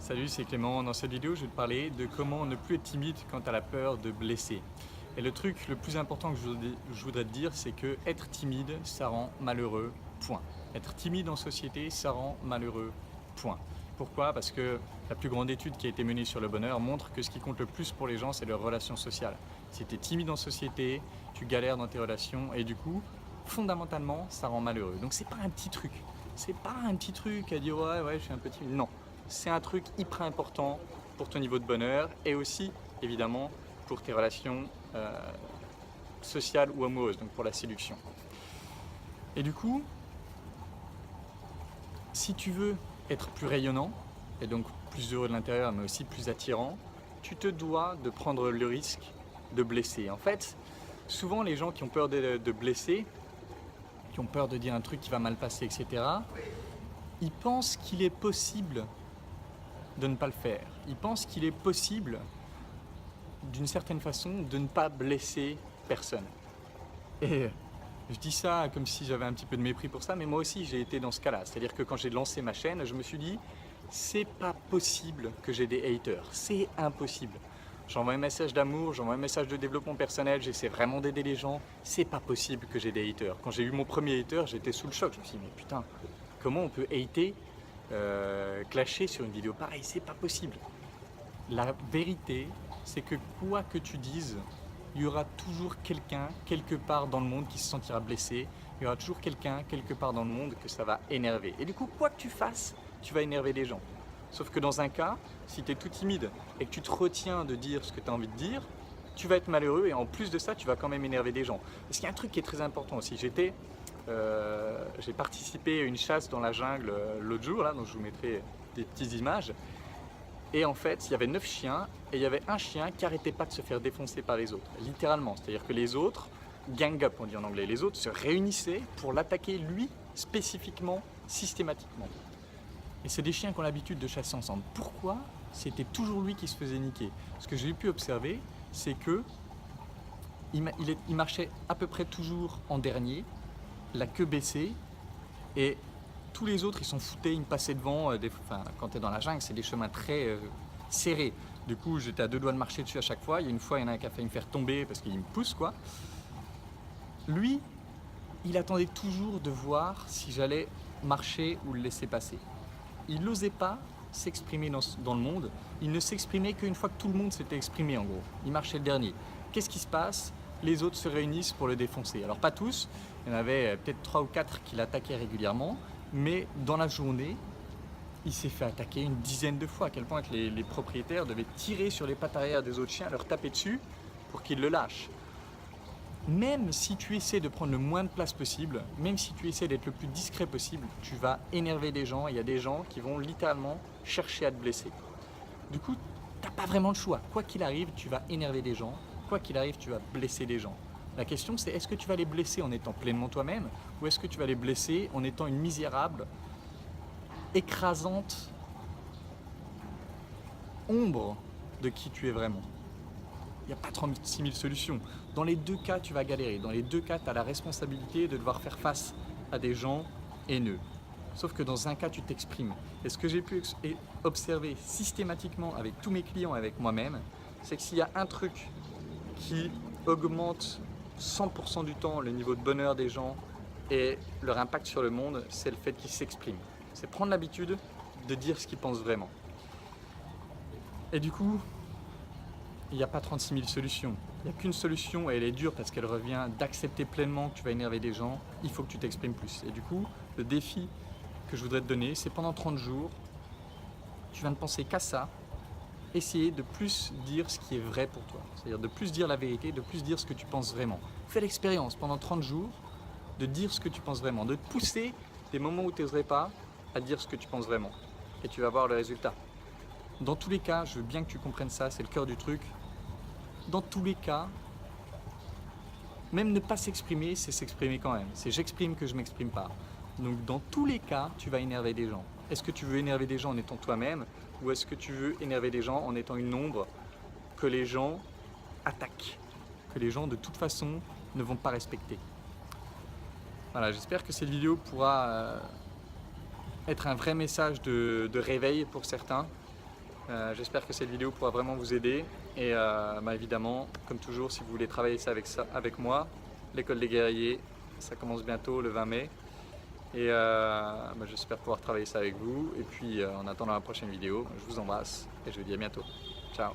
Salut, c'est Clément. Dans cette vidéo, je vais te parler de comment ne plus être timide quand tu as la peur de blesser. Et le truc le plus important que je voudrais te dire, c'est que être timide, ça rend malheureux, point. Être timide en société, ça rend malheureux, point. Pourquoi? Parce que la plus grande étude qui a été menée sur le bonheur montre que ce qui compte le plus pour les gens, c'est leurs relations sociales. Si tu es timide en société, tu galères dans tes relations et du coup, fondamentalement, ça rend malheureux. Donc c'est pas un petit truc. C'est pas un petit truc à dire ouais, je suis un peu timide. Non, c'est un truc hyper important pour ton niveau de bonheur et aussi, évidemment, pour tes relations sociales ou amoureuses, donc pour la séduction. Et du coup, si tu veux être plus rayonnant, et donc plus heureux de l'intérieur, mais aussi plus attirant, tu te dois de prendre le risque de blesser. En fait, souvent les gens qui ont peur de blesser, qui ont peur de dire un truc qui va mal passer, etc., ils pensent qu'il est possible de ne pas le faire. Ils pensent qu'il est possible, d'une certaine façon, de ne pas blesser personne. Et je dis ça comme si j'avais un petit peu de mépris pour ça, mais moi aussi j'ai été dans ce cas-là. C'est-à-dire que quand j'ai lancé ma chaîne, je me suis dit, c'est pas possible que j'ai des haters, c'est impossible. J'envoie un message d'amour, j'envoie un message de développement personnel, j'essaie vraiment d'aider les gens, c'est pas possible que j'ai des haters. Quand j'ai eu mon premier hater, j'étais sous le choc, je me suis dit, mais putain, comment on peut hater, clasher sur une vidéo pareille, c'est pas possible. La vérité, c'est que quoi que tu dises, il y aura toujours quelqu'un, quelque part dans le monde, qui se sentira blessé. Il y aura toujours quelqu'un, quelque part dans le monde, que ça va énerver. Et du coup, quoi que tu fasses, tu vas énerver les gens. Sauf que dans un cas, si tu es tout timide et que tu te retiens de dire ce que tu as envie de dire, tu vas être malheureux et en plus de ça, tu vas quand même énerver des gens. Parce qu'il y a un truc qui est très important aussi. J'ai participé à une chasse dans la jungle l'autre jour, là, donc je vous mettrai des petites images. Et en fait, il y avait 9 chiens et il y avait un chien qui n'arrêtait pas de se faire défoncer par les autres, littéralement. C'est-à-dire que les autres, gang up on dit en anglais, les autres se réunissaient pour l'attaquer lui spécifiquement, systématiquement. Et c'est des chiens qui ont l'habitude de chasser ensemble. Pourquoi c'était toujours lui qui se faisait niquer? Ce que j'ai pu observer, c'est que il marchait à peu près toujours en dernier, la queue baissée, et tous les autres ils s'en foutaient, ils me passaient devant. Quand tu es dans la jungle, c'est des chemins très serrés. Du coup, j'étais à deux doigts de marcher dessus à chaque fois. Il y a une fois, il y en a un qui a failli me faire tomber parce qu'il me pousse, quoi. Lui, il attendait toujours de voir si j'allais marcher ou le laisser passer. Il n'osait pas s'exprimer dans le monde. Il ne s'exprimait qu'une fois que tout le monde s'était exprimé, en gros. Il marchait le dernier. Qu'est-ce qui se passe? Les autres se réunissent pour le défoncer. Alors pas tous, il y en avait peut-être 3 ou 4 qui l'attaquaient régulièrement, mais dans la journée, il s'est fait attaquer une dizaine de fois, à quel point que les propriétaires devaient tirer sur les pattes arrière des autres chiens, leur taper dessus pour qu'ils le lâchent. Même si tu essaies de prendre le moins de place possible, même si tu essaies d'être le plus discret possible, tu vas énerver des gens. Il y a des gens qui vont littéralement chercher à te blesser. Du coup, tu n'as pas vraiment le choix. Quoi qu'il arrive, tu vas énerver des gens. Quoi qu'il arrive, tu vas blesser des gens. La question, c'est est-ce que tu vas les blesser en étant pleinement toi-même ou est-ce que tu vas les blesser en étant une misérable, écrasante ombre de qui tu es vraiment? Il n'y a pas 36 000 solutions. Dans les deux cas, tu vas galérer. Dans les deux cas, tu as la responsabilité de devoir faire face à des gens haineux. Sauf que dans un cas, tu t'exprimes. Et ce que j'ai pu observer systématiquement avec tous mes clients et avec moi-même, c'est que s'il y a un truc qui augmente 100% du temps le niveau de bonheur des gens et leur impact sur le monde, c'est le fait qu'ils s'expriment. C'est prendre l'habitude de dire ce qu'ils pensent vraiment. Et du coup, il n'y a pas 36 000 solutions. Il n'y a qu'une solution et elle est dure parce qu'elle revient d'accepter pleinement que tu vas énerver des gens. Il faut que tu t'exprimes plus. Et du coup, le défi que je voudrais te donner, c'est pendant 30 jours, tu viens de penser qu'à ça, essayer de plus dire ce qui est vrai pour toi. C'est-à-dire de plus dire la vérité, de plus dire ce que tu penses vraiment. Fais l'expérience pendant 30 jours de dire ce que tu penses vraiment, de te pousser des moments où tu n'oserais pas à dire ce que tu penses vraiment. Et tu vas voir le résultat. Dans tous les cas, je veux bien que tu comprennes ça, c'est le cœur du truc. Dans tous les cas, même ne pas s'exprimer, c'est s'exprimer quand même. C'est j'exprime que je m'exprime pas. Donc dans tous les cas, tu vas énerver des gens. Est-ce que tu veux énerver des gens en étant toi-même ou est-ce que tu veux énerver des gens en étant une ombre que les gens attaquent, que les gens de toute façon ne vont pas respecter? Voilà, j'espère que cette vidéo pourra être un vrai message de réveil pour certains. J'espère que cette vidéo pourra vraiment vous aider et évidemment, comme toujours, si vous voulez travailler ça avec moi, l'école des guerriers, ça commence bientôt le 20 mai et j'espère pouvoir travailler ça avec vous et puis en attendant la prochaine vidéo, je vous embrasse et je vous dis à bientôt. Ciao.